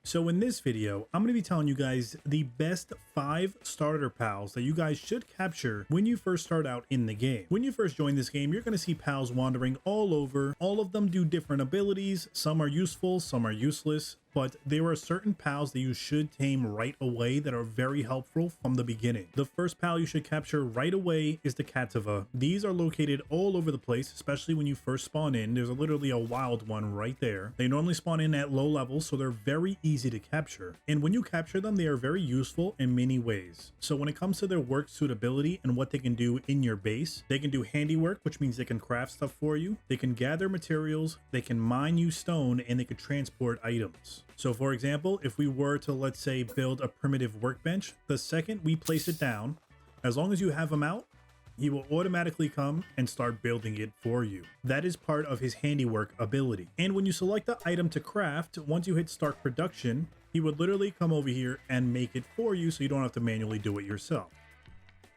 So in this video, I'm going to be telling you guys the best 5 starter pals that you guys should capture when you first start out in the game. When you first join this game, you're going to see pals wandering all over. All of them do different abilities. Some are useful, some are useless. But there are certain pals that you should tame right away that are very helpful from the beginning. The first pal you should capture right away is the Kativa. These are located all over the place, especially when you first spawn in. There's literally a wild one right there. They normally spawn in at low levels, so they're very easy to capture. And when you capture them, they are very useful in many ways. So when it comes to their work suitability and what they can do in your base, they can do handiwork, which means they can craft stuff for you. They can gather materials, they can mine you stone, and they can transport items. So for example, if we were to, let's say, build a primitive workbench, the second we place it down, as long as you have him out, he will automatically come and start building it for you. That is part of his handiwork ability. And when you select the item to craft, once you hit start production, he would literally come over here and make it for you so you don't have to manually do it yourself.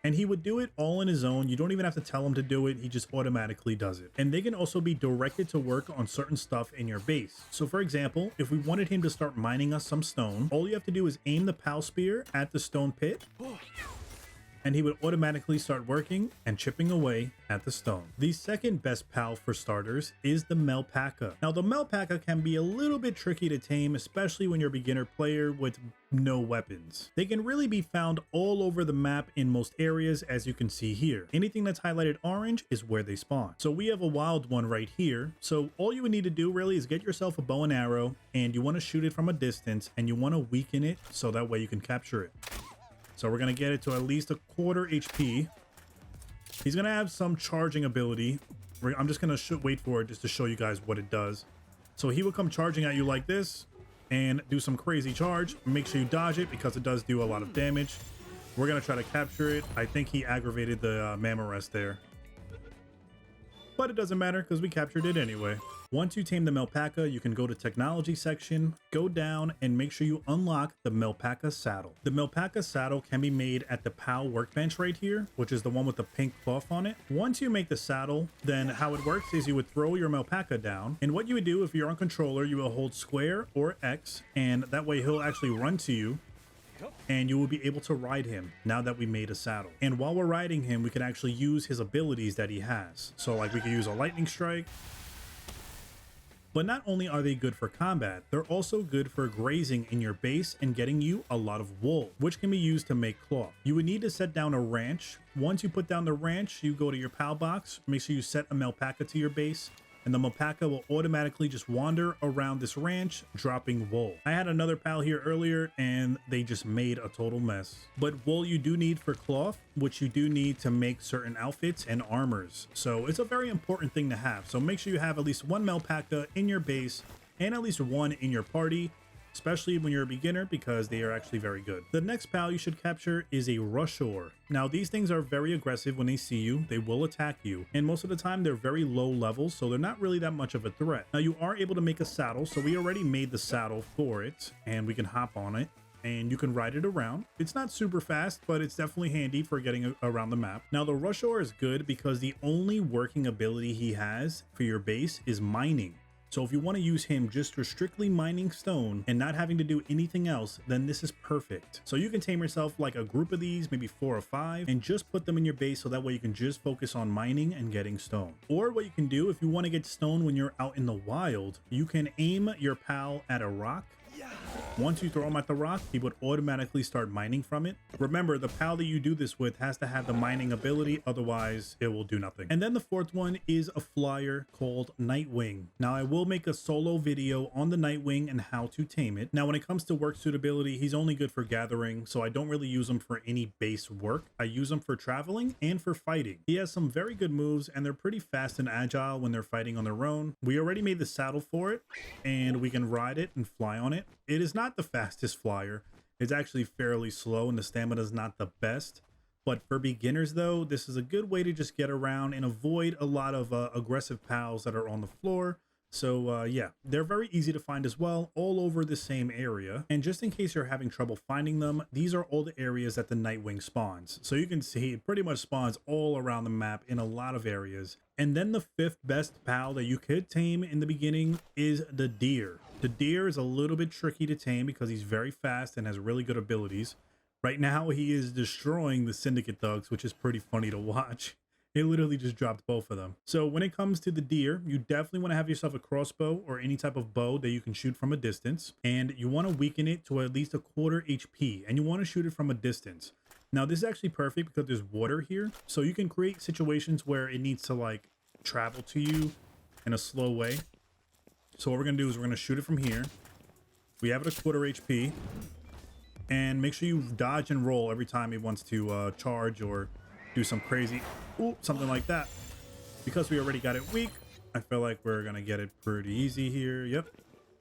And he would do it all on his own. You don't even have to tell him to do it. He just automatically does it. And they can also be directed to work on certain stuff in your base. So for example, if we wanted him to start mining us some stone, all you have to do is aim the pal spear at the stone pit, and he would automatically start working and chipping away at the stone. The second best pal for starters is the Melpa. Now the Melpa can be a little bit tricky to tame, especially when you're a beginner player with no weapons. They can really be found all over the map in most areas, as you can see here. Anything that's highlighted orange is where they spawn. So we have a wild one right here. So all you would need to do really is get yourself a bow and arrow, and you want to shoot it from a distance, and you want to weaken it so that way you can capture it. So we're going to get it to at least a quarter HP. He's going to have some charging ability. I'm just going to wait for it just to show you guys what it does. So he will come charging at you like this and do some crazy charge. Make sure you dodge it because it does do a lot of damage. We're going to try to capture it. I think he aggravated the Mammorest there. But it doesn't matter because we captured it anyway. Once you tame the Melpa, you can go to technology section, go down, and make sure you unlock the Melpa Saddle. The Melpa Saddle can be made at the PAL workbench right here, which is the one with the pink cloth on it. Once you make the saddle, then how it works is you would throw your Melpa down, and what you would do if you're on controller, you will hold square or X, and that way he'll actually run to you, and you will be able to ride him now that we made a saddle. And while we're riding him, we can actually use his abilities that he has. So like we can use a lightning strike. But not only are they good for combat, they're also good for grazing in your base and getting you a lot of wool, which can be used to make cloth. You would need to set down a ranch. Once you put down the ranch, you go to your pal box, make sure you set a Melpa to your base, and the Melpa will automatically just wander around this ranch, dropping wool. I had another pal here earlier, and they just made a total mess. But wool you do need for cloth, which you do need to make certain outfits and armors. So it's a very important thing to have. So make sure you have at least one Melpa in your base, and at least one in your party, especially when you're a beginner, because they are actually very good. The next pal you should capture is a Rushor. Now these things are very aggressive. When they see you, they will attack you, and most of the time they're very low levels, so they're not really that much of a threat. Now you are able to make a saddle, so we already made the saddle for it, and we can hop on it and you can ride it around. It's not super fast, but it's definitely handy for getting around the map. Now the Rushor is good because the only working ability he has for your base is mining. So if you want to use him just for strictly mining stone and not having to do anything else, then this is perfect. So you can tame yourself like a group of these, maybe 4 or 5, and just put them in your base so that way you can just focus on mining and getting stone. Or what you can do if you want to get stone when you're out in the wild, you can aim your pal at a rock. Once you throw him at the rock, he would automatically start mining from it. Remember, the pal that you do this with has to have the mining ability, otherwise it will do nothing. And then the fourth one is a flyer called Nightwing. Now I will make a solo video on the Nightwing and how to tame it. Now when it comes to work suitability, he's only good for gathering, so I don't really use him for any base work. I use him for traveling and for fighting. He has some very good moves, and they're pretty fast and agile when they're fighting on their own. We already made the saddle for it, and we can ride it and fly on it. It is not the fastest flyer. It's actually fairly slow, and the stamina is not the best. But for beginners though, this is a good way to just get around and avoid a lot of aggressive pals that are on the floor. So yeah, they're very easy to find as well, all over the same area. And just in case you're having trouble finding them, these are all the areas that the Nightwing spawns. So you can see it pretty much spawns all around the map in a lot of areas. And then the fifth best pal that you could tame in the beginning is the deer. The deer is a little bit tricky to tame because he's very fast and has really good abilities. Right now, he is destroying the syndicate thugs, which is pretty funny to watch. It literally just dropped both of them. So when it comes to the deer, you definitely want to have yourself a crossbow or any type of bow that you can shoot from a distance. And you want to weaken it to at least a quarter HP. And you want to shoot it from a distance. Now, this is actually perfect because there's water here. So you can create situations where it needs to like travel to you in a slow way. So what we're going to do is we're going to shoot it from here. We have it a quarter HP. And make sure you dodge and roll every time it wants to charge or do some crazy, something like that. Because we already got it weak, I feel like we're gonna get it pretty easy here. Yep,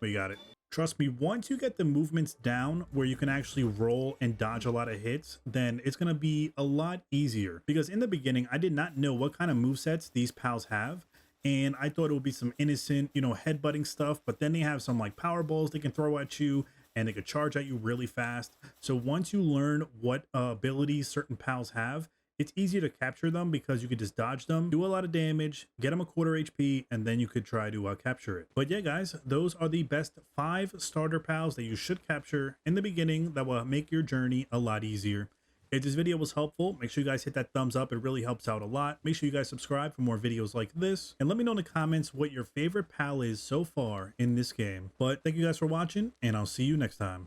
we got it. Trust me, once you get the movements down where you can actually roll and dodge a lot of hits, then it's gonna be a lot easier. Because in the beginning, I did not know what kind of movesets these pals have. And I thought it would be some innocent, you know, headbutting stuff. But then they have some like power balls they can throw at you. And they could charge at you really fast. So once you learn what abilities certain pals have, it's easier to capture them because you could just dodge them, do a lot of damage, get them a quarter HP, and then you could try to capture it. But yeah, guys, those are the best 5 starter pals that you should capture in the beginning that will make your journey a lot easier. If this video was helpful, make sure you guys hit that thumbs up. It really helps out a lot. Make sure you guys subscribe for more videos like this. And let me know in the comments what your favorite pal is so far in this game. But thank you guys for watching, and I'll see you next time.